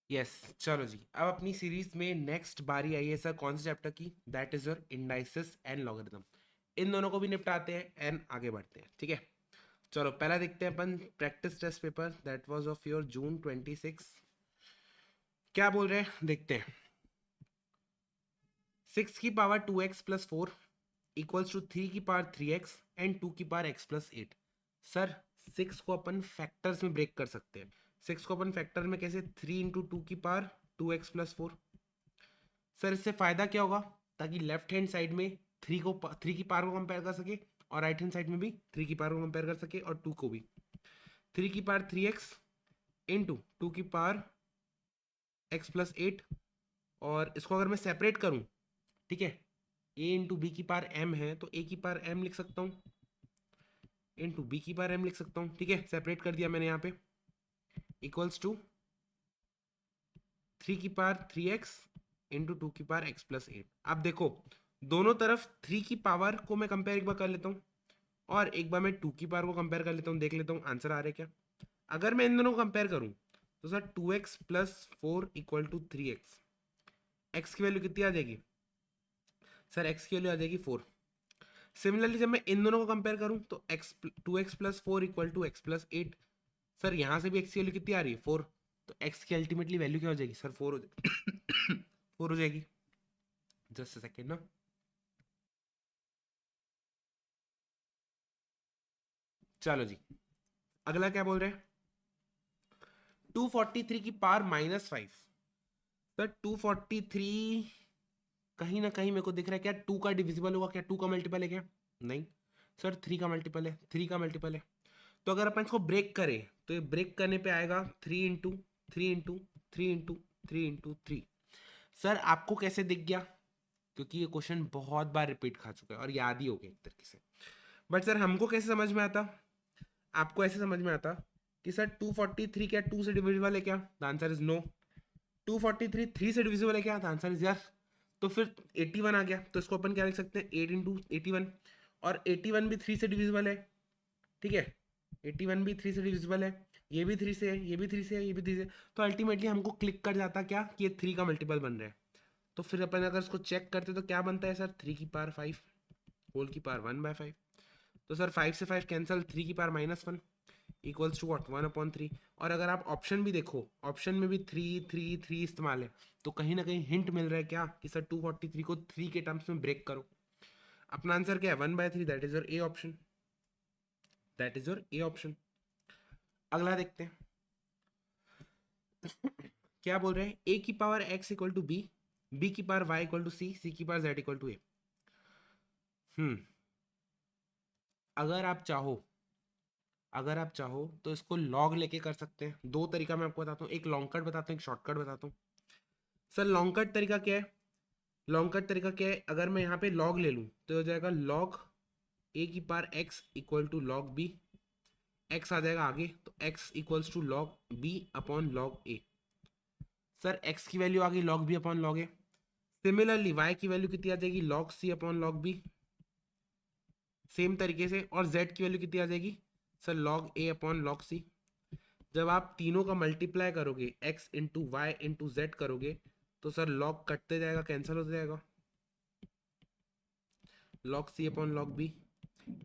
Yes चलो जी, अब अपनी सीरीज में नेक्स्ट बारी आई है सर कौन से चैप्टर की, that is your indices and logarithm. इन दोनों को भी निपटाते हैं एंड आगे बढ़ते हैं, ठीक है। चलो पहला देखते हैं अपन practice test paper that was of your June 26। क्या बोल रहे हैं देखते हैं। 6 की पावर 2x+4 इक्वल्स टू 3 की पावर 3x एंड 2 की पावर x+8। सर 6 को अपन फैक्टर्स में ब्रेक कर सकते हैं। 6 को अपन फैक्टर में कैसे, 3 × 2 की पावर 2x+4। सर इससे फायदा क्या होगा, ताकि लेफ्ट हैंड साइड में 3 की पावर को कंपेयर कर सके और राइट हैंड साइड में भी 3 की पावर को कंपेयर कर सके और 2 को भी। 3 की पावर 3x इंटू 2 की पावर x+8। और इसको अगर मैं सेपरेट करूं, ठीक है, a इंटू बी की पावर m है तो a की पावर m लिख सकता हूँ इंटू b की पावर m लिख सकता हूँ, ठीक है। सेपरेट कर दिया मैंने यहाँ पे, इक्वल्स टू 3 की पावर 3x इंटू 2 की पावर x+8। अब देखो दोनों तरफ 3 की पावर को मैं कंपेयर एक बार कर लेता हूँ और एक बार मैं 2 की पावर को कंपेयर कर लेता हूँ, देख लेता हूँ आंसर आ रहा है क्या। अगर मैं इन दोनों को कंपेयर करूँ तो sir 2x+4 equal to 3x। x की वैल्यू कितनी आ जाएगी सर, x की वैल्यू आ जाएगी 4। सिमिलरली जब मैं इन दोनों को कंपेयर करूं तो x 2x+4 equal to x+8। Sir यहाँ से भी x की वैल्यू कितनी आ रही है 4, तो x की अल्टीमेटली वैल्यू क्या हो जाएगी सर 4 हो जाएगी 4 हो जाएगी। जस्ट सेकेंड ना। चलो जी, अगला क्या बोल रहे हैं, 243 की पावर -5। सर 243 कहीं ना कहीं मेरे को दिख रहा है क्या, 2 का डिविजिबल होगा क्या, 2 का मल्टीपल है क्या, नहीं सर 3 का मल्टीपल है, 3 का मल्टीपल है। तो अगर अपन इसको ब्रेक करें तो ये ब्रेक करने पे आएगा 3 × 3 × 3 × 3 × 3। सर आपको कैसे दिख गया, क्योंकि ये क्वेश्चन बहुत बार रिपीट खा चुका है और याद ही हो गया एक तरीके से। बट सर हमको कैसे समझ में आता, आपको ऐसे समझ में आता कि सर 243 क्या 2 से डिविजिबल है क्या, द आंसर इज नो। 243 3 से डिविजिबल है क्या, द आंसर इज यस। तो फिर 81 आ गया, तो इसको अपन क्या लिख सकते हैं 8 × 81। और 81 भी 3 से डिविजिबल है, ठीक है। 81 भी 3 से डिविजिबल है, ये भी 3 से है, ये भी 3 से है, ये भी 3 से है। तो अल्टीमेटली हमको क्लिक कर जाता क्या कि ये 3 का मल्टीपल बन रहा है। तो फिर अपन अगर इसको चेक करते तो क्या बनता है सर, 3 की पावर 5 होल की पावर 1/5। तो सर 5 से 5 कैंसल, 3 की पावर -1 इक्वल्स टू व्हाट 1/3। और अगर आप ऑप्शन भी देखो, ऑप्शन में भी 3 3 3 इस्तेमाल है, तो कहीं ना कहीं हिंट मिल रहा है क्या कि सर 243 को 3 के टर्म्स में ब्रेक करो। अपना आंसर क्या है 1/3, that is your A option, that is your A option. अगला देखते हैं क्या बोल रहे हैं, ए की power x equal to B, B की power y equal to C की power z equal to A. Hmm अगर आप चाहो, अगर आप चाहो तो इसको लॉग लेके कर सकते हैं। दो तरीका मैं आपको बताता हूँ, एक लॉन्ग कट बताता हूँ, एक शॉर्टकट बताता हूँ। सर लॉन्ग कट तरीका क्या है, लॉन्ग कट तरीका क्या है, अगर मैं यहाँ पे लॉग ले लूँ तो हो जाएगा लॉग ए की power x equal to log B. x आ जाएगा आगे तो x equals to log B upon log A. Sir x की वैल्यू आ गई log B upon log A. Similarly y की वैल्यू कितनी आ जाएगी लॉग सी अपॉन लॉग बी, सेम तरीके से। और z की वैल्यू कितनी आ जाएगी सर लॉग ए अपॉन लॉग सी। जब आप तीनों का मल्टीप्लाई करोगे x into y into z करोगे तो सर लॉग कटते जाएगा, कैंसिल हो जाएगा, लॉग सी upon log b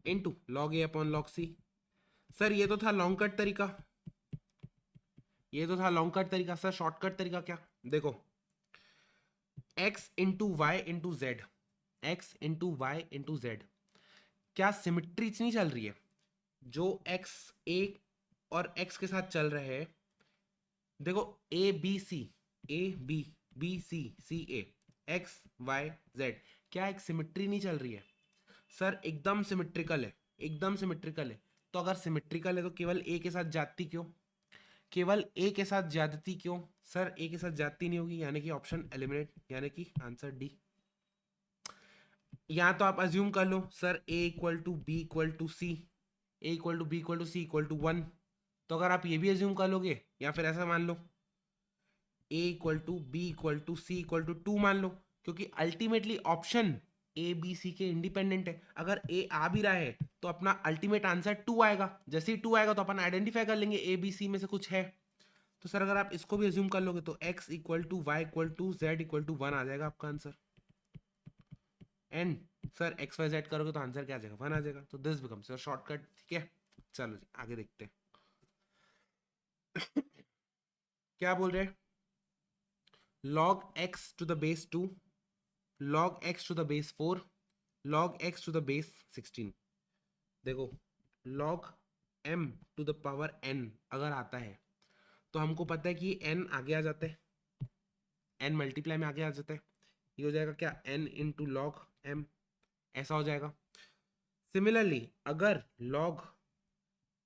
into log ए अपॉन लॉग सी। सर ये तो था लॉन्ग कट तरीका, ये तो था लॉन्ग कट तरीका। सर शॉर्टकट तरीका क्या, देखो x into y into z, x into y into z, क्या सिमिट्री नहीं चल रही है, जो x a और x के साथ चल रहे हैं। देखो A B C, A B B C C A, X Y Z, क्या एक सिमिट्री नहीं चल रही है सर, एकदम सिमिट्रिकल है, एकदम सिमिट्रिकल है। तो अगर सिमिट्रिकल है तो केवल ए के साथ जाती क्यों, केवल ए के साथ ज्यादती क्यों, सर ए के साथ जाती नहीं होगी, यानी कि ऑप्शन एलिमिनेट, यानी कि आंसर डी। या तो आप अज्यूम कर लो sir a equal to b equal to c, a equal to b equal to c equal to 1। तो अगर आप ये भी अज्यूम कर लोगे या फिर ऐसा मान लो a equal to b equal to c equal to 2 मान लो, क्योंकि ultimately option a B c के इंडिपेंडेंट है। अगर ए आ भी रहा है तो अपना अल्टीमेट आंसर 2 आएगा, जैसे ही 2 आएगा तो अपन आइडेंटिफाई कर लेंगे ए बी सी में से कुछ है। तो सर अगर आप इसको भी अज्यूम कर लोगे तो x equal to Y equal to Z equal to 1 आ जाएगा आपका answer. And sir X Y Z करोगे तो आंसर क्या आ जाएगा, 1 आ जाएगा। तो दिस बिकम्स योर शॉर्टकट। ठीक है, चलो जी आगे देखते हैं। क्या बोल रहे हैं, log x to the base 2, log x to the base 4, log x to the base 16। देखो log m to the power n अगर आता है तो हमको पता है कि n आगे आ जाता है, n मल्टीप्लाई में आगे आ जाता है। ये हो जाएगा क्या, n इंटू लॉग m, ऐसा हो जाएगा। सिमिलरली अगर log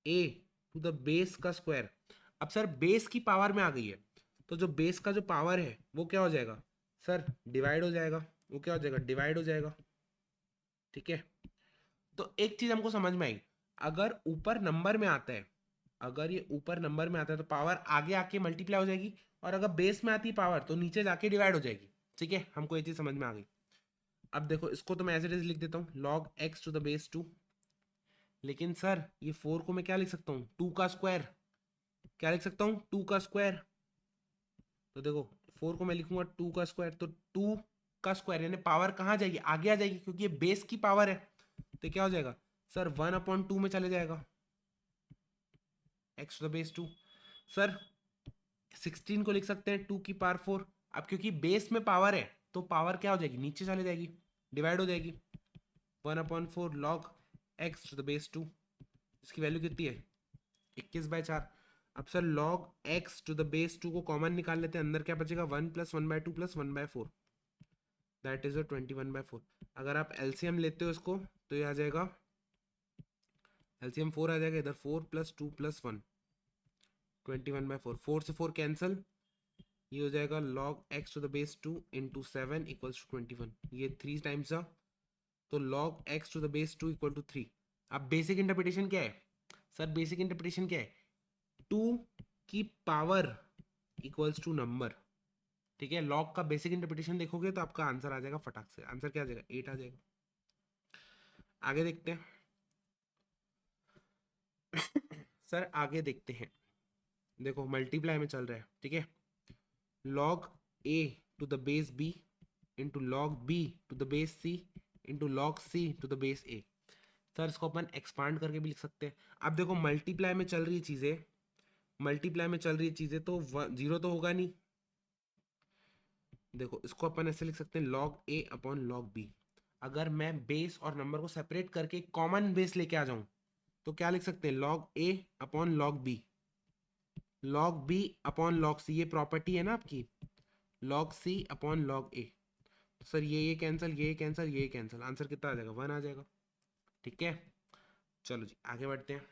a to the base का स्क्वायर, अब सर बेस की पावर में आ गई है तो जो बेस का जो पावर है वो क्या हो जाएगा सर, डिवाइड हो जाएगा। वो क्या हो जाएगा, डिवाइड हो जाएगा। ठीक है, तो एक चीज हमको समझ में आई, अगर ऊपर नंबर में आता है, अगर ये ऊपर नंबर में आता है तो पावर आगे आके मल्टीप्लाई हो जाएगी, और अगर बेस में आती है पावर तो नीचे जाके डिवाइड हो जाएगी। ठीक है, हमको ये चीज समझ में आ गई। अब देखो इसको तो मैं एज इट इज लिख देता हूँ log x to the base 2, लेकिन सर ये 4 को मैं क्या लिख सकता हूँ, 2 का स्क्वायर। क्या लिख सकता हूँ, 2 का स्क्वायर। तो देखो 4 को मैं लिखूंगा 2 का स्क्वायर, तो 2 का स्क्वायर यानी पावर कहाँ जाएगी, आगे आ जाएगी, क्योंकि ये बेस की पावर है। तो क्या हो जाएगा सर, 1/2 में चले जाएगा x to the base 2। Sir 16 को लिख सकते हैं 2 की पावर 4। अब क्योंकि बेस में पावर है तो पावर क्या हो जाएगी, नीचे चले जाएगी, डिवाइड हो जाएगी। 1/4 log x to the base 2, इसकी वैल्यू कितनी है 21/4। अब sir log x to the base 2 को कॉमन निकाल लेते हैं, अंदर क्या बचेगा 1 + 1/2 + 1/4, दैट इज 21/4। अगर आप एलसीएम लेते हो इसको तो ये आ जाएगा, एलसीएम 4 आ जाएगा इधर, 4 + 2 + 1, 21/4। 4 से 4 कैंसिल, ये हो जाएगा log x to the base 2 into 7 equals to 21। ये 3 टाइम्स था, तो log x to the base 2 equal to 3। अब बेसिक इंटरप्रिटेशन क्या है सर, बेसिक इंटरप्रिटेशन क्या है, 2 की पावर इक्वल्स टू नंबर। ठीक है, log का बेसिक इंटरप्रिटेशन देखोगे तो आपका आंसर आ जाएगा फटाक से। आंसर क्या आ जाएगा, 8 आ जाएगा। आगे देखते हैं। सर आगे देखते हैं, देखो मल्टीप्लाई में चल रहा है। ठीक है, log a to the base b into log b to the base c into log c to the base a। Sir इसको अपन एक्सपांड करके भी लिख सकते हैं। अब देखो मल्टीप्लाई में चल रही है चीजें, मल्टीप्लाई में चल रही है चीजें तो जीरो तो होगा नहीं। देखो इसको अपन ऐसे लिख सकते हैं log a upon log b। अगर मैं बेस और नंबर को सेपरेट करके कॉमन बेस लेके आ जाऊं तो क्या लिख सकते हैं, log a upon log b, log b upon log c, ये प्रॉपर्टी है ना आपकी, log c upon log a। तो सर ये कैंसिल, ये कैंसिल, ये कैंसिल, आंसर कितना आ जाएगा, 1 आ जाएगा। ठीक है, चलो जी आगे बढ़ते हैं।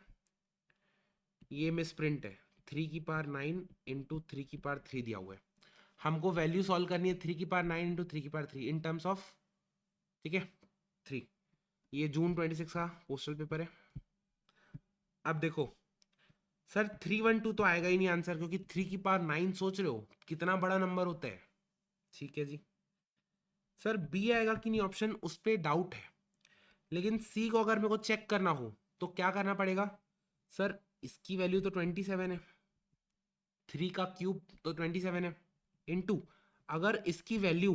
ये मिस प्रिंट है, 3 की पावर 9 इंटू 3 की पावर 3 दिया हुआ है। हमको वैल्यू सॉल्व करनी है 3 की पावर 9 इंटू 3 की पावर 3 इन टर्म्स ऑफ, ठीक है 3। ये जून 26 का पोस्टल पेपर है। अब देखो सर 312 तो आएगा ही नहीं आंसर, क्योंकि 3 की पावर 9 सोच रहे हो कितना बड़ा नंबर होता है। ठीक है जी, सर बी आएगा कि नहीं ऑप्शन उस पर डाउट है, लेकिन सी को अगर मेरे को चेक करना हो तो क्या करना पड़ेगा सर, इसकी वैल्यू तो 27 है, 3 का क्यूब तो 27 है, इनटू अगर इसकी वैल्यू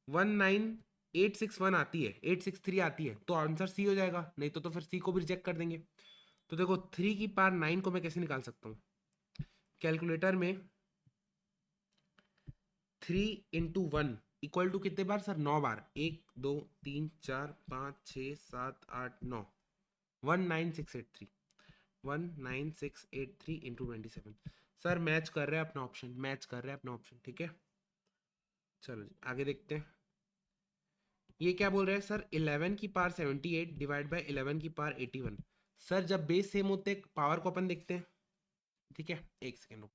19861 आती है, 863 आती है, तो आंसर सी हो जाएगा, नहीं तो फिर सी को भी रिजेक्ट कर देंगे। तो देखो 3 की पावर 9 को मैं कैसे निकाल सकता हूँ, कैलकुलेटर में 3 इंटू 1 इक्वल टू कितने बार सर, 9 बार, 1 2 3 4 5 6 7 8 9, 19683, 19683 इंटू 27। सर मैच कर रहे हैं अपना ऑप्शन, मैच कर रहे हैं अपना ऑप्शन। ठीक है, चलो जी आगे देखते हैं। ये क्या बोल रहे हैं सर, 11 की पावर 78 डिवाइड बाय 11 की पावर 81। सर जब बेस सेम होते हैं पावर को अपन देखते हैं। ठीक है, एक सेकेंड रुको।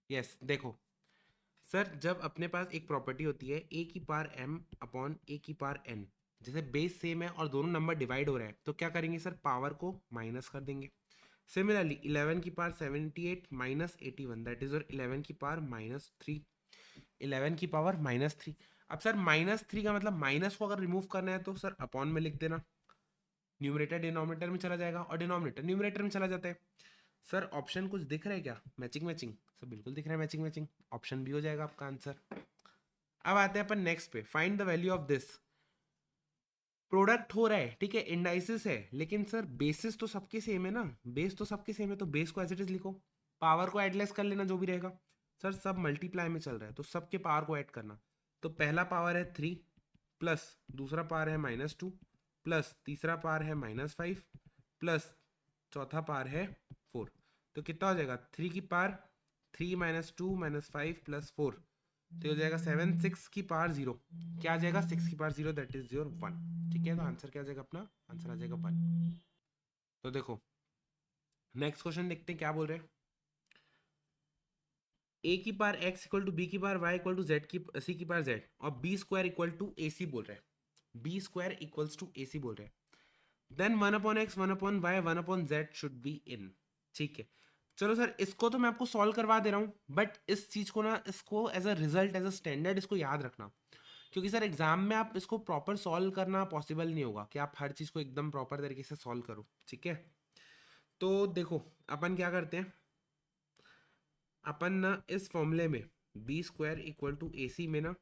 यस देखो सर, जब अपने पास एक प्रॉपर्टी होती है ए की पावर m अपॉन ए की पावर n, जैसे बेस सेम है और दोनों नंबर डिवाइड हो रहा है तो क्या करेंगे सर, पावर को माइनस कर देंगे। सिमिलरली 11 की पावर 78 माइनस 81, दैट इज और 11 की पावर -3, 11 की पावर -3। अब सर -3 का मतलब माइनस को अगर रिमूव करना है तो सर अपॉन में लिख देना, न्यूमरेटर डिनोमिनेटर में चला जाएगा और डिनोमिनेटर न्यूमरेटर में चला जाता है। सर ऑप्शन कुछ दिख रहा है क्या? मैचिंग मैचिंग सर बिल्कुल दिख रहा है, मैचिंग मैचिंग, ऑप्शन बी हो जाएगा आपका आंसर। अब आते हैं अपन नेक्स्ट पे, find the value of this. Product हो रहा है, ठीक है, इंडाइसिस है, लेकिन सर बेसिस तो सबके सेम है ना, बेस तो सबके सेम है, तो बेस को एज इट इज लिखो, पावर को एडलेस कर लेना जो भी रहेगा। सर सब मल्टीप्लाई में चल रहा है तो सबके पावर को ऐड करना। तो पहला पावर है 3 प्लस दूसरा पावर है -2 प्लस तीसरा पावर है -5 प्लस चौथा पावर है 4। तो कितना हो जाएगा? 3 की पावर 3 -2 -5 +4, तो हो जाएगा 7, 6 की पावर 0, क्या आ जाएगा? 6 की पावर 0, दैट इज योर 1। ठीक है, तो आंसर क्या आ जाएगा? अपना आंसर आ जाएगा 1। तो देखो नेक्स्ट क्वेश्चन देखते हैं क्या बोल रहे हैं। ए की power x equal to B की power y equal to z की सी की पावर z और बी स्क्वायर इक्वल टू ए सी बोल रहे हैं, बी स्क्वायर इक्वल्स टू ए सी बोल रहे हैं। Then 1/x 1/y 1/z should be in. ठीक है, चलो सर इसको तो मैं आपको सॉल्व करवा दे रहा हूँ, बट इस चीज को ना, इसको as a result, as a standard इसको याद रखना, क्योंकि सर एग्जाम में आप इसको प्रॉपर सॉल्व करना पॉसिबल नहीं होगा कि आप हर चीज को एकदम प्रॉपर तरीके से सॉल्व करो। ठीक है, तो देखो अपन क्या करते हैं, अपन ना इस फॉर्मूले में बी स्क्वायर इक्वल टू ए सी में ना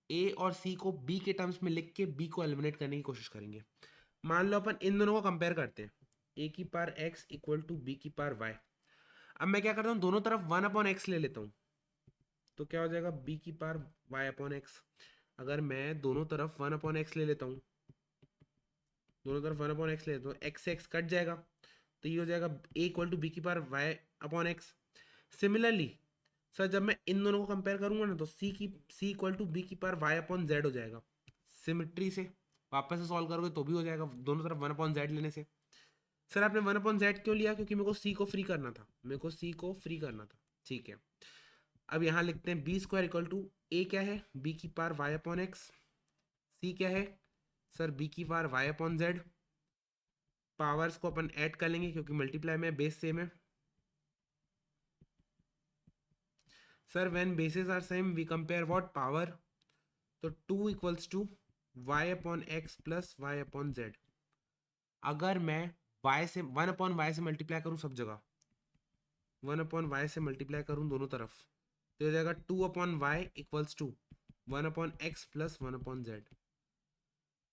ए और सी को बी के टर्म्स में लिख के बी को एलिमिनेट करने की कोशिश करेंगे। मान लो अपन इन दोनों को कंपेयर करते हैं, ए की power X equal to B की पावर वाई। अब मैं क्या करता हूँ, दोनों तरफ 1/x ले लेता हूँ, तो क्या हो जाएगा? बी की पावर y/x। अगर मैं दोनों तरफ 1/x ले लेता हूँ, दोनों तरफ 1/x ले लेता हूँ, x से x कट जाएगा, तो ये हो जाएगा a इक्वल टू बी की पावर y/x। सिमिलरली सर जब मैं इन दोनों को कंपेयर करूंगा ना, तो c इक्वल टू बी की पावर y/z हो जाएगा। सिमिट्री से वापस से सॉल्व करोगे तो भी हो जाएगा, दोनों तरफ 1/z लेने से। सर आपने 1/z क्यों लिया? क्योंकि मेरे को c को फ्री करना था, मेरे को c को फ्री करना था। ठीक है, अब यहाँ लिखते हैं B square equal to A क्या है? बी की पावर y/x। सी क्या है? सर बी की पावर y/z। पावर्स को अपन ऐड कर लेंगे क्योंकि मल्टीप्लाई में बेस सेम है। Sir when bases are same we compare what? Power. तो 2 equals to y/x plus y/z। अगर मैं y से 1/y से मल्टीप्लाई करूं सब जगह, 1/y से मल्टीप्लाई करूं दोनों तरफ, तो हो जाएगा 2/y equals to 1/x plus 1/z।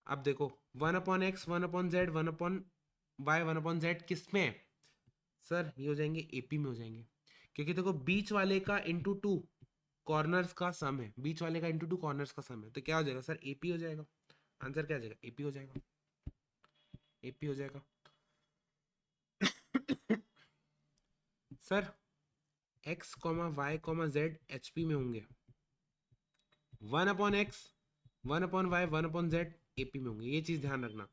अब देखो 1/x 1/z 1/y 1/z किस में है? सर ये हो जाएंगे एपी में हो जाएंगे, क्योंकि देखो बीच वाले का इंटू टू कॉर्नर्स का सम है, बीच वाले का इंटू टू कॉर्नर्स का सम है, तो क्या हो जाएगा सर? एपी हो जाएगा। आंसर क्या आ जाएगा? एपी हो जाएगा, एपी हो जाएगा। Sir x, y, z HP में होंगे, 1/x 1/y 1/z एपी में होंगे, ये चीज ध्यान रखना।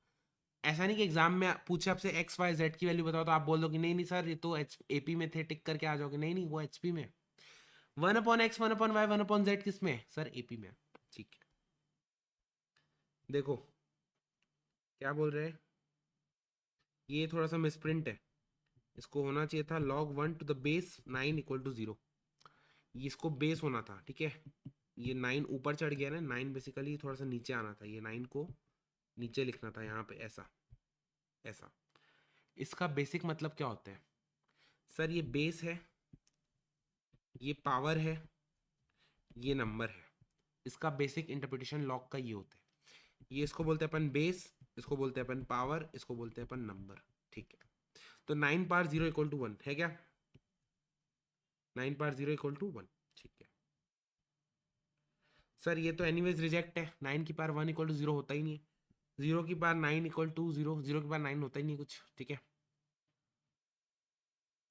ऐसा नहीं कि एग्जाम में पूछे आपसे एक्स वाई जेड की वैल्यू बताओ तो आप बोल दो कि नहीं नहीं सर ये तो एपी में थे, टिक करके आ जाओगे, नहीं नहीं वो एचपी में। 1/x 1/y 1/z किस में है? सर एपी में। ठीक है, देखो क्या बोल रहे हैं, ये थोड़ा सा मिसप्रिंट है, इसको होना चाहिए था log 1 to the base 9 = 0, इसको बेस होना था। ठीक है, ये 9 ऊपर चढ़ गया ना, 9 बेसिकली थोड़ा सा नीचे आना था, ये 9 को नीचे लिखना था यहाँ पे, ऐसा ऐसा। इसका बेसिक मतलब क्या होता है? सर ये बेस है, ये पावर है, ये नंबर है। इसका बेसिक इंटरप्रिटेशन लॉग का ये होता है, ये इसको बोलते हैं अपन बेस, इसको बोलते हैं अपन पावर, इसको बोलते हैं अपन नंबर। ठीक है, तो 9 पावर 0 इक्वल टू 1 है क्या? 9 पावर 0 इक्वल टू 1। ठीक है सर, ये तो एनीवेज रिजेक्ट है, 9 की पावर 1 इक्वल टू 0 होता ही नहीं है, 0 की पावर 9 इक्वल टू 0, 0 की पावर 9 होता ही नहीं कुछ। ठीक है,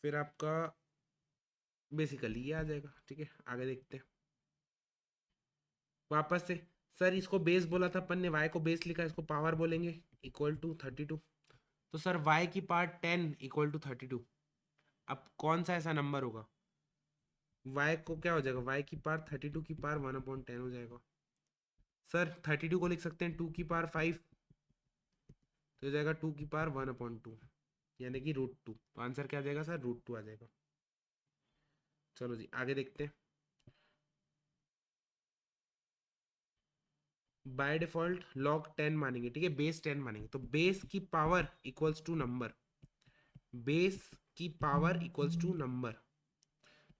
फिर आपका बेसिकली ये आ जाएगा। ठीक है, आगे देखते हैं वापस से। सर इसको बेस बोला था अपन ने, y को बेस लिखा, इसको पावर बोलेंगे, इक्वल टू 32। तो सर y की पावर 10 इक्वल टू 32, अब कौन सा ऐसा नंबर होगा? y को क्या हो जाएगा? y की पावर 32 की पावर 1/10 हो जाएगा। सर 32 को लिख सकते हैं 2 की पावर 5, तो हो जाएगा 2 की पावर 1/2, यानी कि √2। तो आंसर क्या आ जाएगा सर? √2 आ जाएगा। चलो जी आगे देखते हैं। बाय डिफॉल्ट log 10 मानेंगे, ठीक है, बेस 10 मानेंगे, तो बेस की power equals to number, base की पावर इक्वल्स टू नंबर,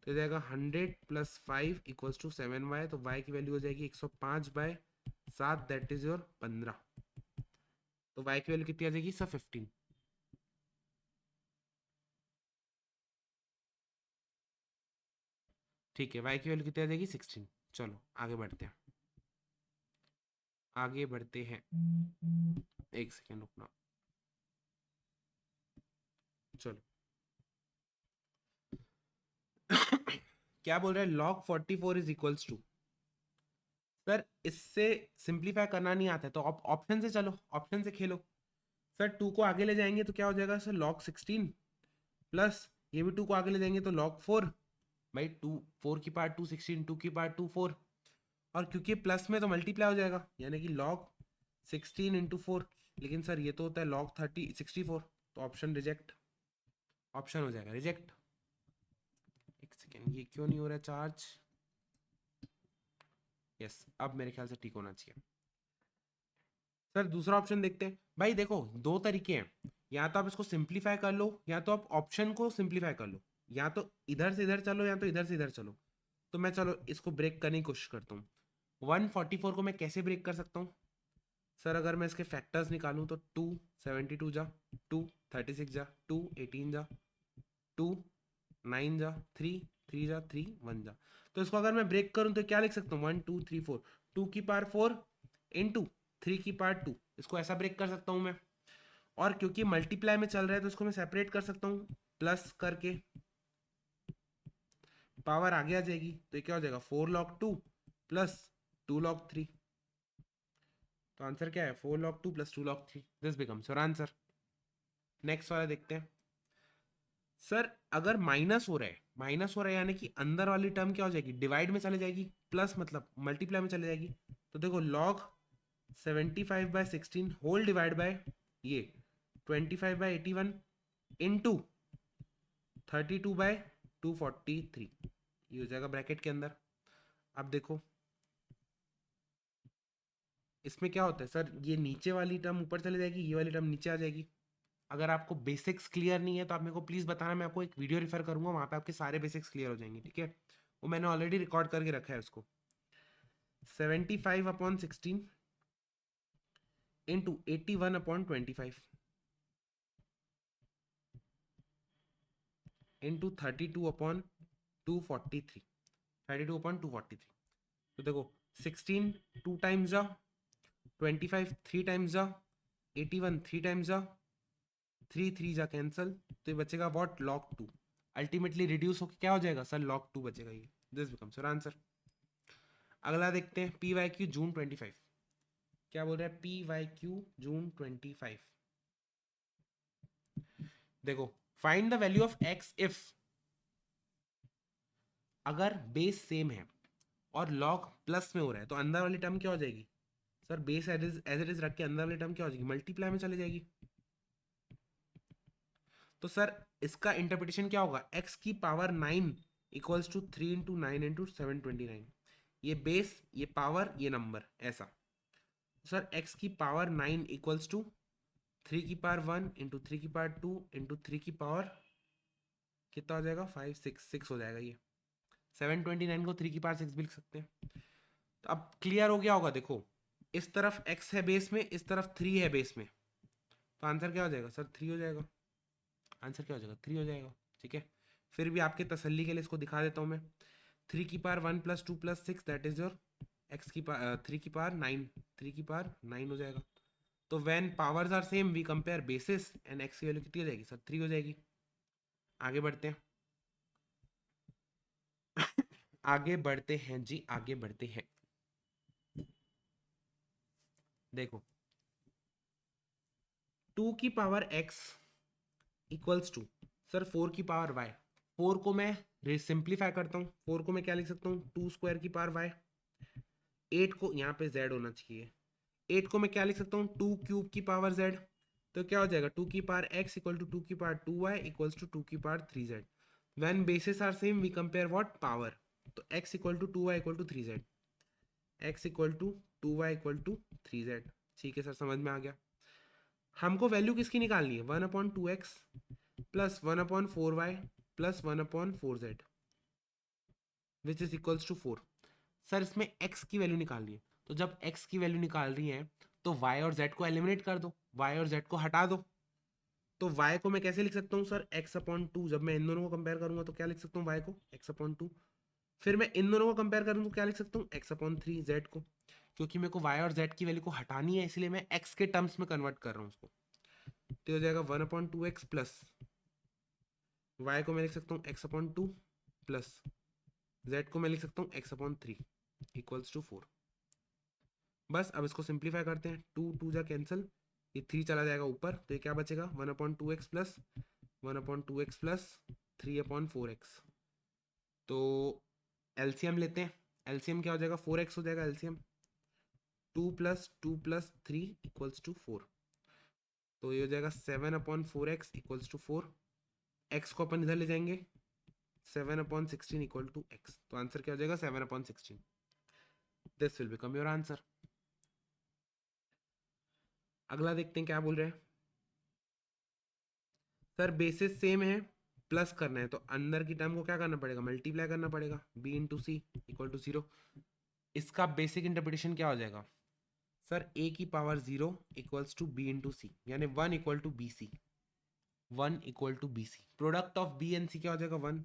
तो जाएगा 100 + 5 इक्वल्स टू 7y, तो y की वैल्यू हो जाएगी 105/7, दैट इज योर 15। तो y की वैल्यू कितनी आ जाएगी सर 15। ठीक है, y की वैल्यू कितनी आ जाएगी 16। चलो आगे बढ़ते हैं, आगे बढ़ते हैं, एक सेकेंड रुकना। चलो क्या बोल रहा है, log 44 is equals to, sir इससे सिंप्लीफाई करना नहीं आता है तो आप ऑप्शन से चलो, ऑप्शन से खेलो। सर 2 को आगे ले जाएंगे तो क्या हो जाएगा सर log 16, प्लस ये भी 2 को आगे ले जाएंगे तो log 4, भाई 2 4 की पावर 2 16, 2 की पावर 2 4, और क्योंकि प्लस में तो मल्टीप्लाई हो जाएगा, यानी कि log 16 इंटू 4, लेकिन सर ये तो होता है log 64, तो ऑप्शन रिजेक्ट, ऑप्शन हो जाएगा रिजेक्ट। एक सेकेंड, ये क्यों नहीं हो रहा है चार्ज, यस अब मेरे ख्याल से ठीक होना चाहिए। सर दूसरा ऑप्शन देखते हैं, भाई देखो दो तरीके हैं, या तो आप इसको सिंप्लीफाई कर लो या तो आप ऑप्शन को सिंप्लीफाई कर लो, या तो इधर से इधर चलो या तो इधर से इधर चलो। तो मैं चलो इसको ब्रेक करने की कोशिश करता हूँ। 144 को मैं कैसे ब्रेक कर सकता हूँ सर, अगर मैं इसके फैक्टर्स निकालूं तो 2 72 जा, 2 36 जा, 2 18 जा, 2 9 जा, 3 3 जा, 3 1 जा। तो इसको अगर मैं ब्रेक करूं तो क्या लिख सकता हूँ, 1 2 3 4, 2 की पावर 4 इंटू 3 की पावर 2, इसको ऐसा ब्रेक कर सकता हूँ मैं। और क्योंकि मल्टीप्लाई में चल रहा है तो इसको मैं सेपरेट कर सकता हूँ, प्लस करके पावर आगे आ जाएगी, तो ये क्या हो जाएगा 4 log 2 प्लस 2 log 3। तो आंसर क्या है 4 log 2 plus 2 log 3, this becomes your answer. Next वाला देखते हैं। सर अगर माइनस हो रहा है, माइनस हो रहा है यानी कि अंदर वाली टर्म क्या हो जाएगी, डिवाइड में चले जाएगी, प्लस मतलब मल्टीप्लाई में चले जाएगी। तो देखो log 75/16 होल डिवाइड बाय ये 25/81 इंटू 32/243, ये हो जाएगा ब्रैकेट के अंदर। अब देखो इसमें क्या होता है सर, ये नीचे वाली टर्म ऊपर चले जाएगी, ये वाली टर्म नीचे आ जाएगी। अगर आपको बेसिक्स क्लियर नहीं है तो आप मेरे को प्लीज़ बताना, मैं आपको एक वीडियो रिफर करूंगा, वहाँ पे आपके सारे बेसिक्स क्लियर हो जाएंगे, ठीक है। वो मैंने ऑलरेडी रिकॉर्ड करके रखा है उसको। 75/16 इंटू 81/25 इंटू 32/243, 32/243। तो देखो 16 2 टाइम्स जा, 25 3 टाइम्स जा, 81 3 टाइम्स जा, 3 3 जा कैंसल, तो ये बचेगा व्हाट log 2। अल्टीमेटली रिड्यूस होकर क्या हो जाएगा सर log 2 बचेगा, ये दिस बिकम्स योर आंसर। अगला देखते हैं पी वाई क्यू जून 25, क्या बोल रहा है पी वाई क्यू जून 25। देखो find the value of x if, अगर बेस सेम है और लॉग प्लस में हो रहा है तो अंदर वाली टर्म क्या हो जाएगी sir, base as it is रख के अंदर वाली टर्म क्या हो जाएगी, मल्टीप्लाई में चली जाएगी। तो सर इसका इंटरप्रिटेशन क्या होगा, x की power 9 equals to 3 into 9 into 729, ये बेस ये पावर ये नंबर ऐसा। सर x की पावर 9 इक्वल्स टू 3 की पावर 1 इंटू 3 की पावर 2 इंटू 3 की पावर कितना हो जाएगा 5 6 6 हो जाएगा ये। 729 को 3 की पावर 6 भी लिख सकते हैं। तो अब क्लियर हो गया होगा, देखो इस तरफ x है बेस में, इस तरफ 3 है बेस में, तो आंसर क्या हो जाएगा सर 3 हो जाएगा, आंसर क्या हो जाएगा 3 हो जाएगा, ठीक है। फिर भी आपके तसल्ली के लिए इसको दिखा देता हूँ मैं, 3 की power 1 plus 2 plus 6 that is your x की पावर 3 की पावर 9, 3 की पावर 9 हो जाएगा। तो when powers are same we compare bases and X की वैल्यू कितनी हो जाएगी सर 3 हो जाएगी। आगे बढ़ते हैं आगे बढ़ते हैं जी, आगे बढ़ते हैं। देखो 2 की power x equals to sir 4 की पावर y, 4 को मैं सिंप्लीफाई करता हूँ, 4 को मैं क्या लिख सकता हूँ 2 स्क्वायर की पावर y, 8 को यहाँ पे z होना चाहिए, 8 को मैं क्या लिख सकता हूँ 2 क्यूब की पावर z, तो क्या हो जाएगा 2 की पावर x इक्वल टू 2 की पावर 2y इक्वल्स टू 2 की power 3z। When bases are same we compare what power, तो x equal to 2y equal to 3z, x equal to 2y equal to 3z। ठीक है sir समझ में आ गया। हमको value किसकी निकालनी है 1/2x plus 1/4y plus 1/4z which is equals to 4। Sir इसमें x की वैल्यू निकालनी है, तो जब x की वैल्यू निकाल रही है तो y और z को एलिमिनेट कर दो, y और z को हटा दो। तो y को मैं कैसे लिख सकता हूँ सर, x/2। जब मैं इन दोनों को कंपेयर करूंगा तो क्या लिख सकता हूँ y को, x/2। फिर मैं इन दोनों को कंपेयर करूँ तो क्या लिख सकता हूँ, x/3 z को। क्योंकि मेरे को y और z की वैल्यू को हटानी है, इसलिए मैं x के टर्म्स में कन्वर्ट कर रहा हूँ उसको। तो हो जाएगा 1/2x प्लस y को मैं लिख सकता हूँ x/2 प्लस z को मैं लिख सकता हूँ x/3 इक्वल्स टू 4। बस अब इसको सिंप्लीफाई करते हैं, 2 2 जा कैंसिल, ये 3 चला जाएगा ऊपर, तो ये क्या बचेगा 1/2x plus 1/2x plus 3/4x। तो एलसीएम लेते हैं, एलसीएम क्या हो जाएगा 4x हो जाएगा एलसीएम, 2 प्लस 3 इक्वल्स टू 4। तो ये हो जाएगा 7/4x इक्वल्स टू 4। x को अपन इधर ले जाएंगे, 7/16 इक्वल टू x। तो आंसर क्या हो जाएगा 7/16। This will become your answer. अगला देखते हैं क्या बोल रहे हैं। सर बेसिस सेम है, प्लस करना है, तो अंदर की टर्म को क्या करना पड़ेगा, मल्टीप्लाई करना पड़ेगा, b into C equal to 0। इसका बेसिक इंटरप्रिटेशन क्या हो जाएगा सर, a की power 0 equals to b into c, यानी 1 equal to b c, 1 equal to b c. Product of b and c क्या हो जाएगा 1।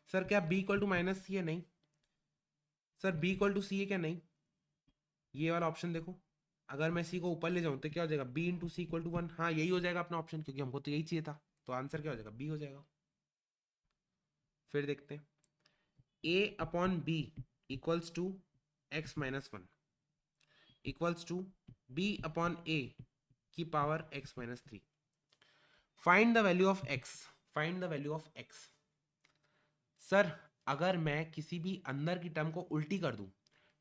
सर क्या b equal to minus c है, नहीं sir b equal to c है क्या, नहीं। ये वाला ऑप्शन देखो, अगर मैं सी को ऊपर ले जाऊं तो क्या हो जाएगा b into C equal to 1। हाँ यही हो जाएगा अपना ऑप्शन, क्योंकि हमको तो यही चाहिए था। तो आंसर क्या हो जाएगा b हो जाएगा। फिर देखते हैं, a/b equals to x-1 equals to b/a की power x-3। Find the value of x, find the value of x। Sir अगर मैं किसी भी अंदर की टर्म को उल्टी कर दूं,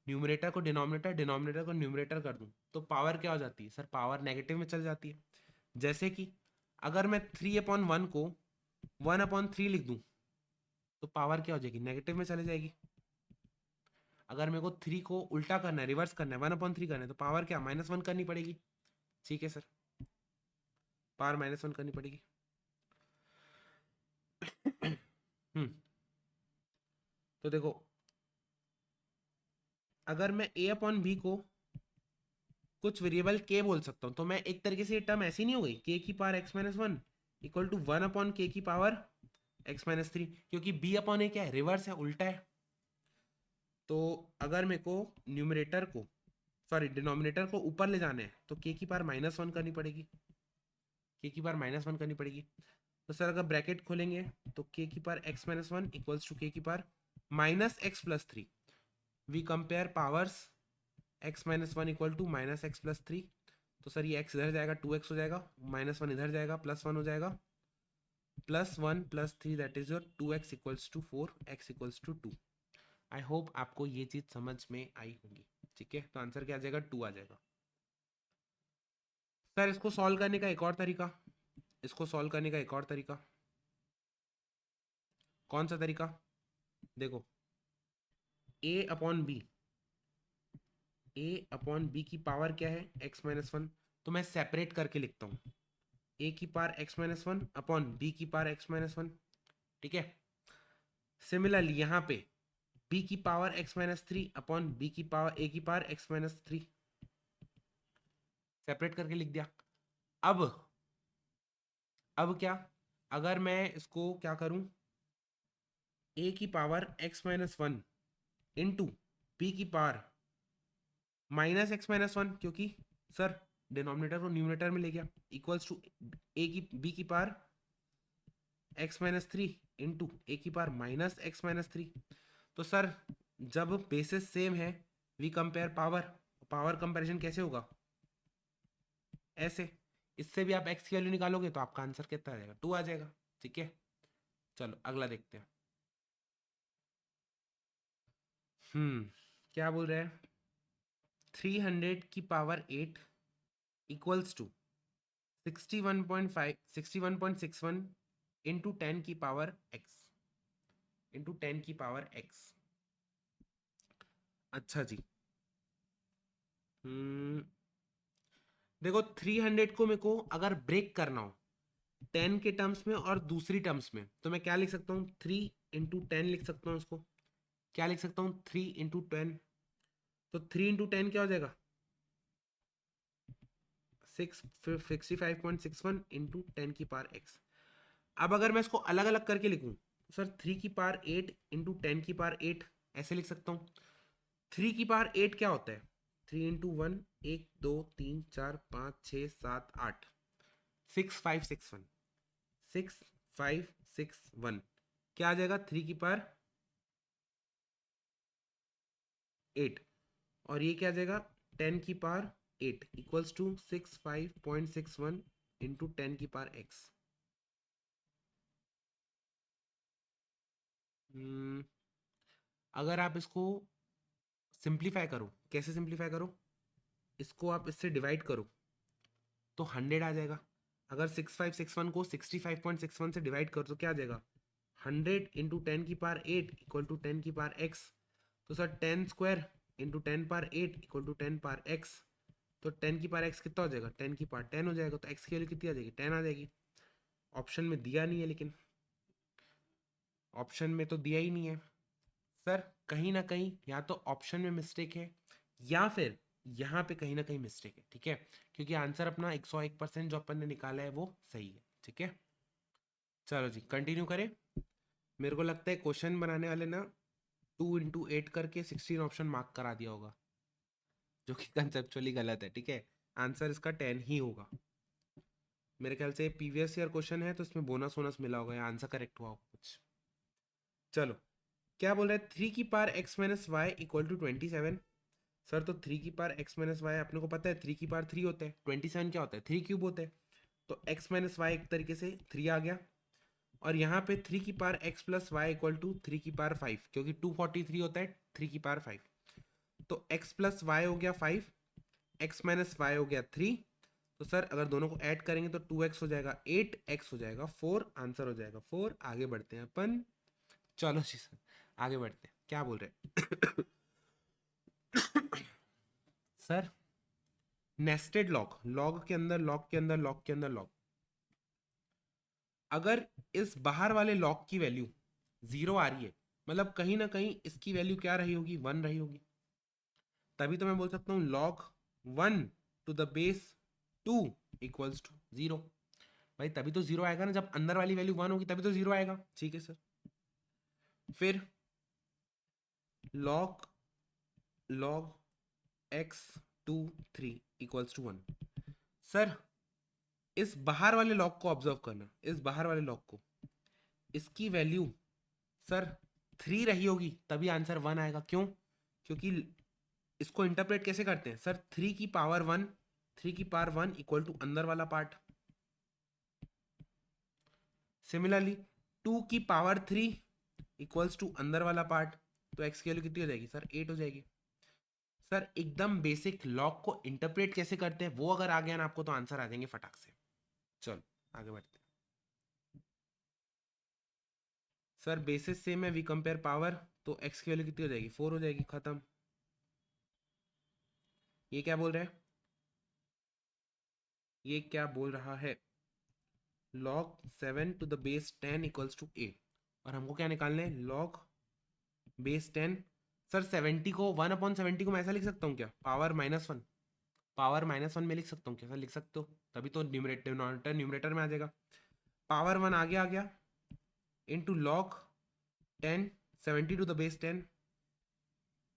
न्यूमरेटर को डिनोमिनेटर, डिनोमिनेटर को न्यूमरेटर कर दूं, तो पावर क्या हो जाती है सर, पावर नेगेटिव में चल जाती है। जैसे कि अगर मैं 3/1 को 1/3 लिख दूं तो पावर क्या हो जाएगी, नेगेटिव में चली जाएगी। अगर मेरे को 3 को उल्टा करना है, रिवर्स करना है, 1/3 करना है, तो पावर क्या -1 करनी पड़ेगी। ठीक है सर, पावर -1 करनी पड़ेगी। तो देखो, अगर मैं a/b को कुछ वेरिएबल k बोल सकता हूं, तो मैं एक तरीके से ये टर्म ऐसी नहीं हो गई, k की power x-1 equal to 1/k की पावर x-3, क्योंकि b/a क्या है, रिवर्स है, उल्टा है। तो अगर मेरे को न्यूमरेटर को, सॉरी डिनोमिनेटर को ऊपर ले जाना है, तो k की पावर -1 करनी पड़ेगी, k की पावर -1 करनी पड़ेगी। तो सर अगर ब्रैकेट खोलेंगे तो k की power x-1 equals to k की power -x+3। We compare powers, x-1 equal to -x+3। तो सर ये x इधर जाएगा, 2x हो जाएगा, -1 इधर जाएगा, +1 हो जाएगा, +1 +3 that is your 2x equals to 4, x equals to 2। I hope आपको ये चीज समझ में आई होगी। ठीक है, तो आंसर क्या आ जाएगा, 2 आ जाएगा। सर इसको सॉल्व करने का एक और तरीका, इसको सॉल्व करने का एक और तरीका, कौन सा तरीका, देखो a/b, a/b की पावर क्या है x-1, तो मैं सेपरेट करके लिखता हूँ, a की पावर x-1 अपॉन b की पावर x-1। ठीक है, सिमिलरली यहाँ पे b की पावर x-3 अपॉन b की पावर a की पावर x-3 सेपरेट करके लिख दिया। अब क्या, अगर मैं इसको क्या करूं, a की पावर x-1 इंटू b की पावर -x-1, क्योंकि सर डिनोमिनेटर को न्यूमरेटर में ले गया, इक्वल्स टू b की पावर x-3 इंटू a की पावर -x-3। तो सर जब बेसिस सेम है, we compare power, power comparison कैसे होगा, ऐसे। इससे भी आप x की वैल्यू निकालोगे तो आपका आंसर कितना आ जाएगा, 2 आ जाएगा। ठीक है, चलो अगला देखते हैं। क्या बोल रहे हैं, 300 की पावर 8 इक्वल्स टू 61.61 इंटू 10 की पावर x, इंटू 10 की पावर x। अच्छा जी, हम्म देखो 300 को मेरे को अगर ब्रेक करना हो, 10 के टर्म्स में और दूसरी टर्म्स में, तो मैं क्या लिख सकता हूँ, 3 × 10 लिख सकता हूँ उसको। क्या लिख सकता हूँ, 3 × 10। तो 3 × 10 क्या हो जाएगा, 65.61 × 10⁻x। अब अगर मैं इसको अलग अलग करके लिखूं तो सर 3⁸ 8 × 10⁸8 ऐसे लिख सकता हूँ। 3⁸8 क्या होता है, 3 × 1, 1 2 3 4 5 6 7 8, 6561, 6561 क्या आ जाएगा, 3⁸8। और ये क्या आ जाएगा, 10⁸8 इक्वल्स टू 65.61 × 10⁸x। अगर आप इसको सिंप्लीफाई करो, कैसे सिंप्लीफाई करो, इसको आप इससे डिवाइड करो तो 100 आ जाएगा। अगर 6561 को 65.61 से डिवाइड करो तो क्या आ जाएगा, 100 × 10⁸8 इक्वल टू 10⁸x। तो सर 10² × 10⁸8 इक्वल टू 10⁸x। तो 10⁸x कितना हो जाएगा, 10⁸10 हो जाएगा। तो x की वैल्यू कितनी आ जाएगी, 10 आ जाएगी। ऑप्शन में दिया नहीं है, लेकिन ऑप्शन में तो दिया ही नहीं है सर। कहीं ना कहीं या तो ऑप्शन में मिस्टेक है या फिर यहाँ पे कहीं ना कहीं मिस्टेक है, ठीक है, क्योंकि आंसर अपना 101% जो अपन ने निकाला है वो सही है, ठीक है। चलो जी कंटिन्यू करें। मेरे को लगता है क्वेश्चन बनाने वाले ना 2 × 8 करके 16 ऑप्शन मार्क करा दिया होगा, जो कि कंसेप्चुअली गलत है, ठीक है। आंसर इसका 10 ही होगा। मेरे ख्याल से प्रीवियस ईयर क्वेश्चन है तो इसमें बोनस वोनस मिला होगा या आंसर करेक्ट हुआ होगा कुछ। चलो क्या बोल रहा है, 3⁸x−y इक्वल टू 27। सर तो 3⁸x−y अपने को पता है 3⁸3 होता है, 27 क्या होता है, 3³ होता है। तो x−y एक तरीके से 3 आ गया। और यहाँ पे 3⁸x+y इक्वल टू 3⁵5, क्योंकि 243 होता है 3⁵5। तो x प्लस वाई हो गया 5, x माइनस वाई हो गया 3। तो सर अगर दोनों को ऐड करेंगे तो 2x हो जाएगा 8, x हो जाएगा 4, आंसर हो जाएगा 4। आगे बढ़ते हैं अपन। चलो जी सर आगे बढ़ते हैं, क्या बोल रहे हैं सर नेस्टेड लॉग, लॉग के अंदर लॉग के अंदर लॉग के अंदर लॉग। अगर इस बाहर वाले लॉग की वैल्यू 0 आ रही है, मतलब कहीं ना कहीं इसकी वैल्यू क्या रही होगी, 1 रही होगी। तभी तो मैं बोल सकता हूँ log 1 to the base 2 equals to 0। भाई तभी तो 0 आएगा ना, जब अंदर वाली वैल्यू 1 होगी तभी तो 0 आएगा, ठीक है सर। फिर log x 2 3 equals to 1। Sir इस बाहर वाले लॉग को ऑब्जर्व करना, इस बाहर वाले लॉग को, इसकी वैल्यू सर 3 रही होगी तभी आंसर 1 आएगा। क्यों, क्योंकि इसको इंटरप्रेट कैसे करते हैं सर, 3⁻1, 3⁻1 इक्वल टू अंदर वाला पार्ट। सिमिलरली 2⁻3 इक्वल्स टू अंदर वाला पार्ट। तो एक्स की वैल्यू कितनी हो जाएगी सर, 8 हो जाएगी। सर एकदम बेसिक लॉग को इंटरप्रेट कैसे करते हैं वो अगर आ गया ना आपको तो आंसर आ जाएंगे फटाक से। चलो आगे बढ़ते हैं। सर बेसिस सेम है, वी कंपेयर पावर, तो एक्स की वैल्यू कितनी हो जाएगी, 4 हो जाएगी, खत्म। ये क्या बोल रहा है, ये क्या बोल रहा है, log 7 to the base 10 equals to a। और हमको क्या निकालना है, log बेस 10। सर 70 को 1/70 को मैं ऐसा लिख सकता हूँ क्या, पावर -1, पावर -1 में लिख सकता हूँ, कैसा लिख सकते हो, तभी तो न्यूमरेटर न्यूमरेटर में आ जाएगा। पावर 1 आगे आ गया into log 10, 70 to the base 10।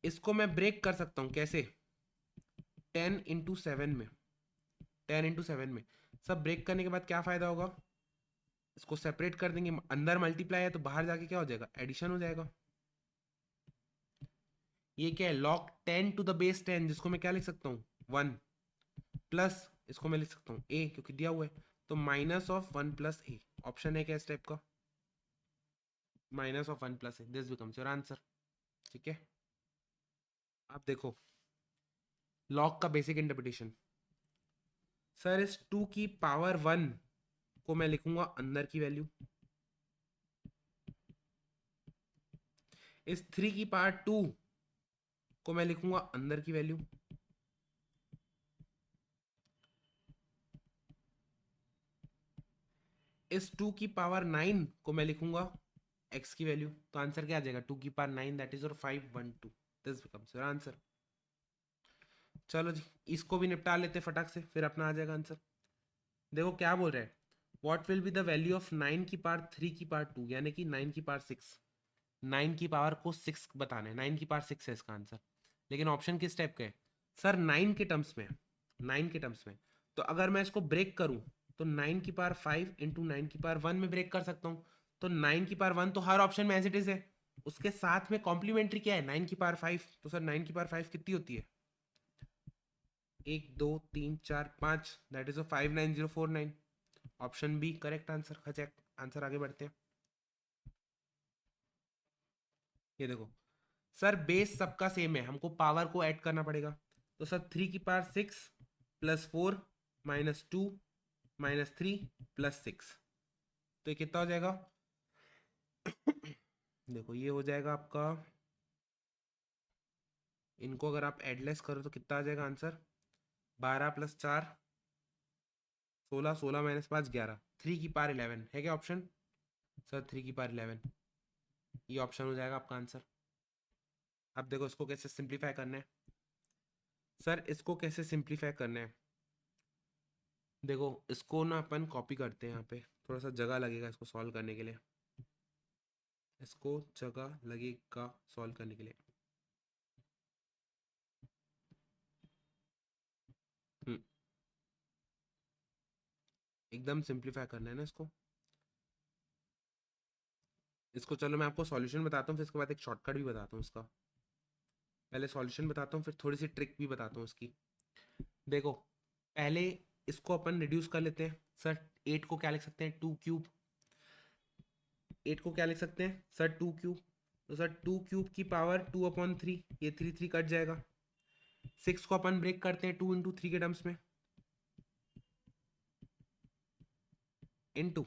इसको मैं ब्रेक कर सकता हूँ कैसे, 10 × 7 में, 10 × 7 में। सब ब्रेक करने के बाद क्या फायदा होगा, इसको सेपरेट कर देंगे, अंदर मल्टीप्लाई है तो बाहर जाके क्या हो जाएगा, एडिशन हो जाएगा। ये क्या है, log 10 टू द बेस 10, जिसको मैं क्या लिख सकता हूँ 1, प्लस इसको मैं लिख सकता हूँ a क्योंकि दिया हुआ है, तो -1 + a। ऑप्शन है क्या इस टाइप का, -1 + a, this becomes your answer, ठीक है। आप देखो log का बेसिक इंटरप्रिटेशन। सर इस 2⁻1 को मैं लिखूंगा अंदर की वैल्यू, इस 3⁻2 को मैं लिखूंगा अंदर की वैल्यू, इस 2 की पावर 9 को मैं लिखूंगा x की वैल्यू, तो आंसर क्या आ जाएगा 2 की power 9, that is your 512, this becomes your answer. चलो जी, इसको भी निपटा लेते फटाक से, फिर अपना आ जाएगा आंसर। देखो क्या बोल रहे हैं, what will be the value of 9 की पावर 3 की पावर 2, यानी कि 9 की पावर 6। 9 की पावर को 6 बताना है, 9 की पावर 6 है इसका आंसर। लेकिन ऑप्शन किस टाइप का है सर, 9 के टर्म्स में, 9 के टर्म्स में। तो अगर मैं इसको ब्रेक करूं तो 9 की पावर 5 इंटू 9 की पावर 1 में ब्रेक कर सकता हूं। तो 9 की पावर 1 तो हर ऑप्शन में एज इट इज है, उसके साथ में कॉम्प्लीमेंट्री क्या है 9 की पावर 5। तो सर 9 की पावर 5 कितनी होती है, 1 2 3 4 5, that is 59049। Option b correct answer. Check answer, आगे बढ़ते हैं। ये देखो सर, बेस सबका सेम है, हमको पावर को ऐड करना पड़ेगा। तो सर 3 की power 6 plus 4 minus 2 minus 3 plus 6, तो ये कितना हो जाएगा देखो ये हो जाएगा आपका, इनको अगर आप एडलेस करो तो कितना आ जाएगा आंसर, 12 प्लस 4 16, 16 माइनस 5 11, 3 की पावर 11 है क्या ऑप्शन, सर 3 की पावर 11, ये ऑप्शन हो जाएगा आपका आंसर। अब देखो इसको कैसे सिंप्लीफाई करना है सर, इसको कैसे सिंप्लीफाई करना है, देखो इसको ना अपन कॉपी करते हैं, यहाँ पे थोड़ा सा जगह लगेगा इसको सॉल्व करने के लिए, इसको जगह लगेगा सॉल्व करने के लिए। हम्म, एकदम सिंप्लीफाई करना है ना इसको। इसको चलो मैं आपको सॉल्यूशन बताता हूँ, फिर इसके बाद एक शॉर्टकट भी बताता हूँ इसका। पहले सॉल्यूशन बताता हूँ, फिर थोड़ी सी ट्रिक भी बताता हूँ इसकी। देखो पहले इसको अपन रिड्यूस कर लेते हैं सर, 8 को क्या लिख सकते हैं 2 क्यूब, 8 को क्या लिख सकते हैं सर 2 क्यूब, तो सर 2 क्यूब की पावर 2/3, ये 3 3 कट जाएगा। 6 को अपन ब्रेक करते हैं 2 इंटू 3 के टर्म्स में, इंटू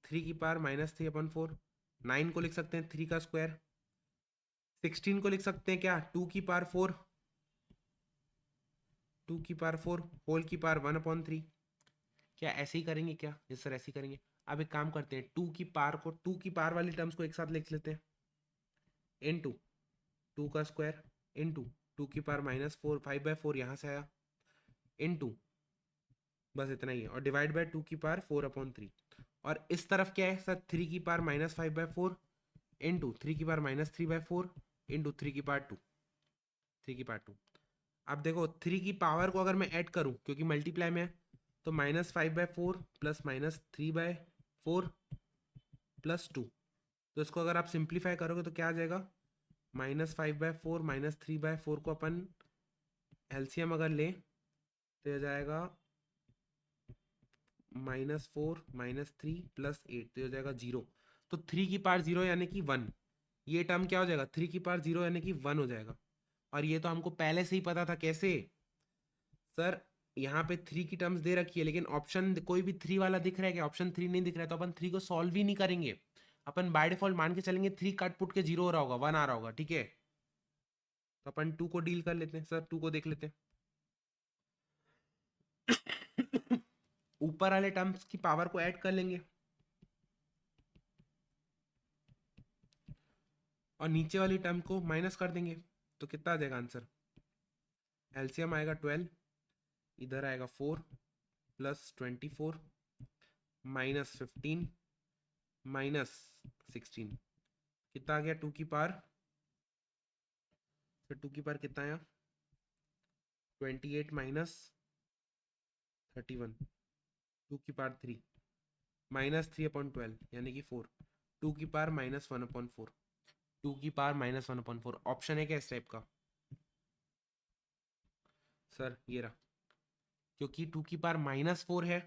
3 की पावर -3/4। 9 को लिख सकते हैं 3 का स्क्वायर। 16 को लिख सकते हैं क्या 2 की पावर 4, 2 की पावर 4 होल की पावर 1/3। क्या ऐसे ही करेंगे क्या, यस सर ऐसे ही करेंगे। अब एक काम करते हैं, 2 की पावर को, 2 की पावर वाली टर्म्स को एक साथ लिख लेते हैं, इंटू 2 का स्क्वायर, इंटू 2 की पावर -4 5/4 यहाँ से आया, इंटू बस इतना ही है, और डिवाइड बाय 2 की पावर 4/3। और इस तरफ क्या है सर, 3 की पावर -5/4 इंटू 3 की पावर -3/4 इंटू 3 की पावर 2, 3 की पावर 2। अब देखो 3 की पावर को अगर मैं ऐड करूं क्योंकि मल्टीप्लाई में है, तो -5/4 प्लस -3/4 प्लस 2, तो इसको अगर आप सिंप्लीफाई करोगे तो क्या आ जाएगा, -5/4 -3/4 को अपन एलसीएम अगर लें तो हो जाएगा -4 -3 प्लस 8, तो हो जाएगा 0। तो 3 की पावर 0 यानी कि 1, ये टर्म क्या हो जाएगा 3 की पावर 0 यानी कि 1 हो जाएगा। और ये तो हमको पहले से ही पता था, कैसे सर, यहाँ पे 3 की टर्म्स दे रखी है लेकिन ऑप्शन कोई भी 3 वाला दिख रहा है क्या, ऑप्शन 3 नहीं दिख रहा है, तो अपन 3 को सॉल्व ही नहीं करेंगे, अपन बाय डिफॉल्ट मान के चलेंगे 3 कट पुट के 0 हो रहा होगा, 1 आ रहा होगा, ठीक है। तो अपन 2 को डील कर लेते हैं सर, 2 को देख लेते हैं। ऊपर वाले टर्म्स की पावर को ऐड कर लेंगे और नीचे वाली टर्म को माइनस कर देंगे, तो कितना आ जाएगा आंसर, एलसीएम आएगा 12, इधर आएगा 4 प्लस 24 -15 -16, कितना आ गया 2 की पावर, फिर 2 की पावर कितना आया 28 -31, 2 की पावर 3 -3/12 यानी कि 4, 2 की पावर -1/4, 2 की पावर -1/4 ऑप्शन है क्या इस टाइप का सर, ये रहा, क्योंकि 2 की पावर -4 है,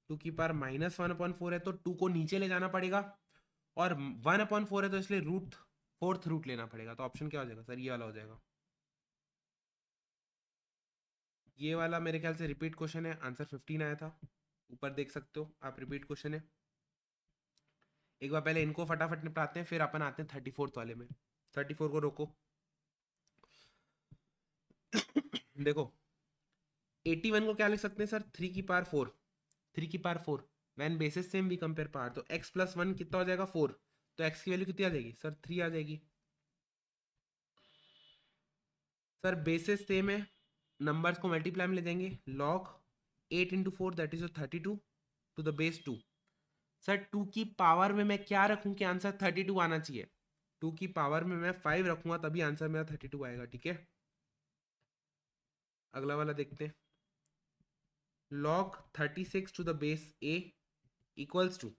2 की पावर -1/4 है, तो 2 को नीचे ले जाना पड़ेगा, और 1/4 है तो इसलिए रूट, फोर्थ रूट लेना पड़ेगा, तो ऑप्शन क्या हो जाएगा सर, ये वाला हो जाएगा। ये वाला मेरे ख्याल से रिपीट क्वेश्चन है, आंसर 15 आया था, ऊपर देख सकते हो आप, रिपीट क्वेश्चन है। एक बार पहले इनको फटाफट निपटाते हैं, फिर अपन आते हैं 34th वाले में। 34 को रोको। देखो 81 को क्या लिख सकते हैं सर, 3 की पावर 4, 3 की power 4 when bases same we compare power, तो x प्लस 1 कितना हो जाएगा 4, तो x की वैल्यू कितनी आ जाएगी सर 3 आ जाएगी। सर बेसिस सेम है, नंबर्स को मल्टीप्लाई में ले जाएंगे, log 8 into 4 that is 32 to the base 2। Sir 2 की पावर में मैं क्या रखूं कि आंसर 32 आना चाहिए, 2 की पावर में मैं 5 रखूंगा तभी आंसर मेरा 32 आएगा, ठीक है। अगला वाला देखते हैं, log 36 to the base a equals to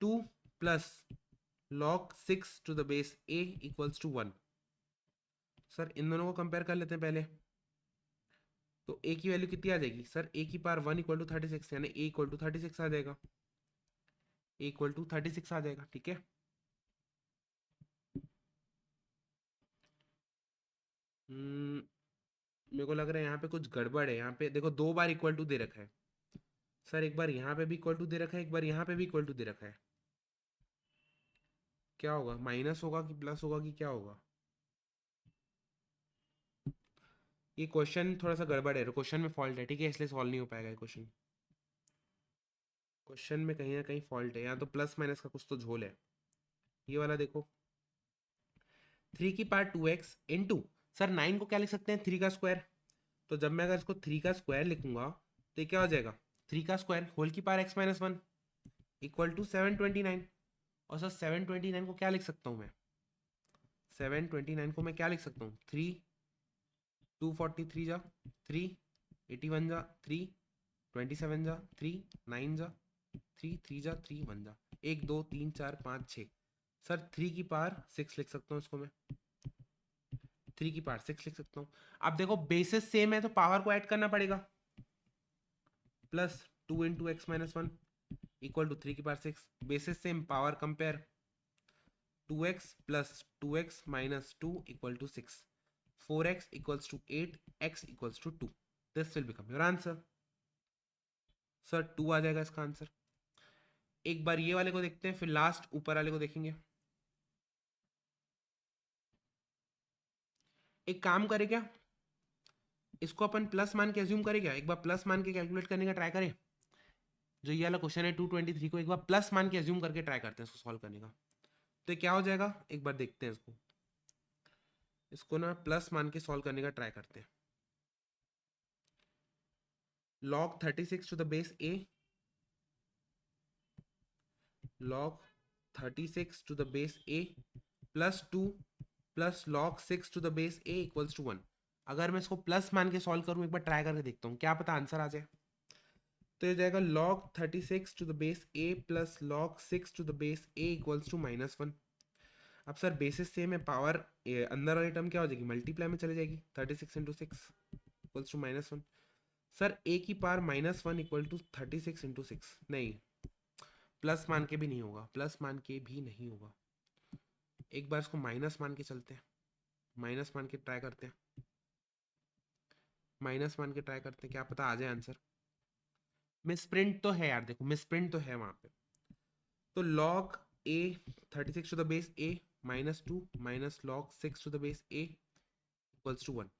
2 plus log 6 to the base a equals to 1। Sir इन दोनों को कंपेयर कर लेते हैं पहले, तो a की वैल्यू कितनी आ जाएगी सर, a की पावर 1 इक्वल टू 36, यानी a इक्वल टू 36 आ जाएगा, a इक्वल टू 36 आ जाएगा, ठीक है। मेरे को लग रहा है यहाँ पे कुछ गड़बड़ है, यहाँ पे देखो 2 बार इक्वल टू दे रखा है सर, एक बार यहाँ पे भी इक्वल टू दे रखा है, एक बार यहाँ पे भी इक्वल टू दे रखा है, क्या होगा, माइनस होगा कि प्लस होगा कि क्या होगा। ये क्वेश्चन थोड़ा सा गड़बड़ है, क्वेश्चन में फॉल्ट है, ठीक है, इसलिए सॉल्व नहीं हो पाएगा ये क्वेश्चन, क्वेश्चन में कहीं ना कहीं फॉल्ट है, यहाँ तो प्लस माइनस का कुछ तो झोल है। ये वाला देखो, 3 की पावर 2x इंटू, सर 9 को क्या लिख सकते हैं 3 का स्क्वायर, तो जब मैं अगर इसको 3 का स्क्वायर लिखूंगा तो ये क्या हो जाएगा 3 का स्क्वायर होल की power x minus 1 equal to 729। और सर 729 को क्या लिख सकता हूँ मैं, 729 को मैं क्या लिख सकता हूँ 3, 243 जा 3, 81 जा 3, 27 जा 3, 9 जा 3, 3 जा 3, 1 जा 1 2 3 4 5 6, सर 3 की पावर 6 लिख सकता हूँ इसको मैं, 3 की पावर 6 लिख सकता हूँ। अब देखो बेसिस सेम है तो पावर को ऐड करना पड़ेगा, plus 2 into X minus 1 equal to 3 की power 6, bases same power compare, 2x plus 2x minus 2 equal to 6, 4x equals to 8, x equals to 2, this will become your answer. Sir 2 आ जाएगा इसका answer. एक बार ये वाले को देखते हैं फिर लास्ट ऊपर वाले को देखेंगे। एक काम करें क्या, इसको अपन प्लस मान के एज्यूम करें क्या, एक बार प्लस मान के कैलकुलेट करने का ट्राई करें, जो ये वाला क्वेश्चन है 223 को एक बार प्लस मान के एज्यूम करके ट्राई करते हैं इसको सॉल्व करने का, तो क्या हो जाएगा एक बार देखते हैं इसको, इसको ना प्लस मान के सॉल्व करने का ट्राई करते हैं। log 36 to the base a, log 36 to the base a plus 2 plus log 6 to the base a equals to 1। अगर मैं इसको प्लस मान के सॉल्व करूं, एक बार ट्राई करके देखता हूं, क्या पता आंसर आ जाए। तो ये जाएगा log 36 to the base a plus log 6 to the base a equals to -1। अब सर बेसिस सेम है, पावर अंदर वाली टर्म क्या हो जाएगी मल्टीप्लाई में चली जाएगी, 36 into 6 equals to -1। Sir a की पावर -1 इक्वल टू 36 इंटू 6, नहीं प्लस मान के भी नहीं होगा, प्लस मान के भी नहीं होगा, एक बार इसको माइनस मान के चलते हैं, माइनस मान के ट्राई करते हैं, माइनस मान के ट्राई करते हैं, क्या पता आ जाए आंसर। मिसप्रिंट तो है यार, देखो मिसप्रिंट तो है वहां पे, तो log a 36 to the base a -2 minus log 6 to the base a equals to 1।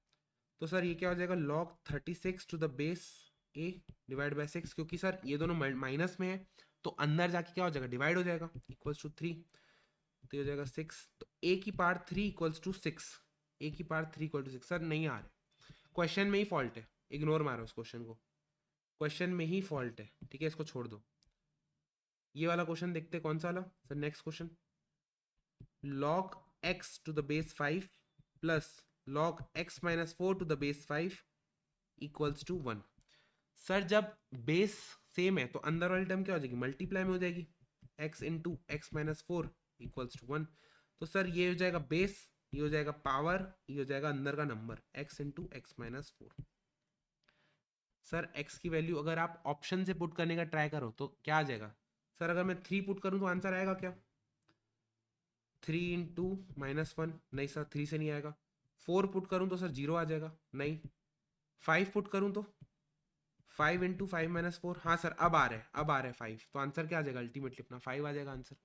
तो सर ये क्या हो जाएगा log 36 to the base a divide by 6, क्योंकि सर ये दोनों माइनस में है तो अंदर जाके क्या हो जाएगा डिवाइड हो जाएगा, इक्वल्स टू 3, तो हो जाएगा 6, तो a की पावर 3 इक्वल्स टू 6, a की पावर 3 इक्वल टू 6। सर नहीं आ रहा, क्वेश्चन में ही फॉल्ट है, इग्नोर मारो उस क्वेश्चन को, क्वेश्चन में ही फॉल्ट है, ठीक है इसको छोड़ दो। ये वाला क्वेश्चन देखते हैं कौन सा वाला sir, next question, log x to the base 5 plus log x minus 4 to the base 5 equals to 1। Sir जब बेस सेम है तो अंदर वाली टर्म क्या हो जाएगी मल्टीप्लाई में हो जाएगी, x into X minus 4 equals to 1। तो सर ये हो जाएगा बेस, ये हो जाएगा पावर, ये हो जाएगा अंदर का number x into X minus 4। Sir x की वैल्यू अगर आप ऑप्शन से पुट करने का ट्राई करो तो क्या आ जाएगा, सर अगर मैं 3 पुट करूं तो आंसर आएगा क्या, 3 इंटू -1, नहीं सर 3 से नहीं आएगा। 4 पुट करूं तो सर 0 आ जाएगा, नहीं। 5 पुट करूं तो 5 इंटू 5 माइनस 4, हाँ सर अब आ रहा है, अब आ रहा है 5, तो आंसर क्या आ जाएगा अल्टीमेटली अपना 5 आ जाएगा आंसर,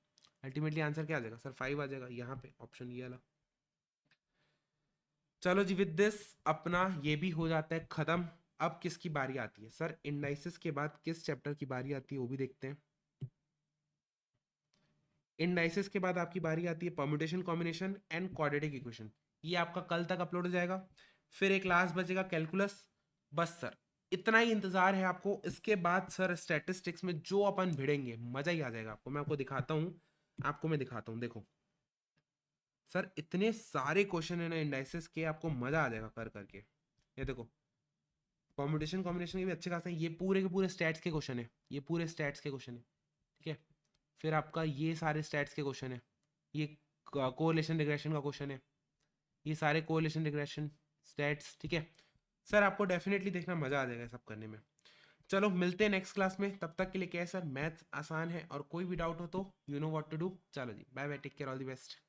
अल्टीमेटली आंसर क्या आ जाएगा सर 5 आ जाएगा यहाँ पे ऑप्शन ये वाला। चलो जी विद दिस अपना ये भी हो जाता है खत्म। अब किसकी बारी आती है सर? इंडाइसिस के बाद किस चैप्टर की बारी आती है वो भी देखते हैं। इंडाइसिस के बाद आपकी बारी आती है permutation combination and quadratic equation. ये आपका कल तक अपलोड हो जाएगा। फिर एक लास्ट बचेगा कैलकुलस। बस सर इतना ही इंतजार है आपको। इसके बाद सर स्टैटिस्टिक्स में जो अपन भिड़ेंगे मजा ही आ जाएगा आपको। मैं आपको दिखाता हूँ, देखो सर इतने सारे क्वेश्चन है ना इंडाइसिस के, आपको मजा आ जाएगा कर करके। ये देखो परम्यूटेशन कॉम्बिनेशन के भी अच्छे खासे हैं। ये पूरे के पूरे स्टैट्स के क्वेश्चन है, ये पूरे स्टैट्स के क्वेश्चन है, ठीक है। फिर आपका ये सारे स्टैट्स के क्वेश्चन है, ये कोरिलेशन रिग्रेशन का क्वेश्चन है, ये सारे कोरिलेशन रिग्रेशन स्टैट्स, ठीक है। सर आपको डेफिनेटली देखना मजा आ जाएगा सब करने में। चलो मिलते हैं नेक्स्ट क्लास में, तब तक के लिए क्या है सर, मैथ्स आसान है और कोई भी डाउट हो तो you know what to do. चलो जी bye bye, take care, all the best.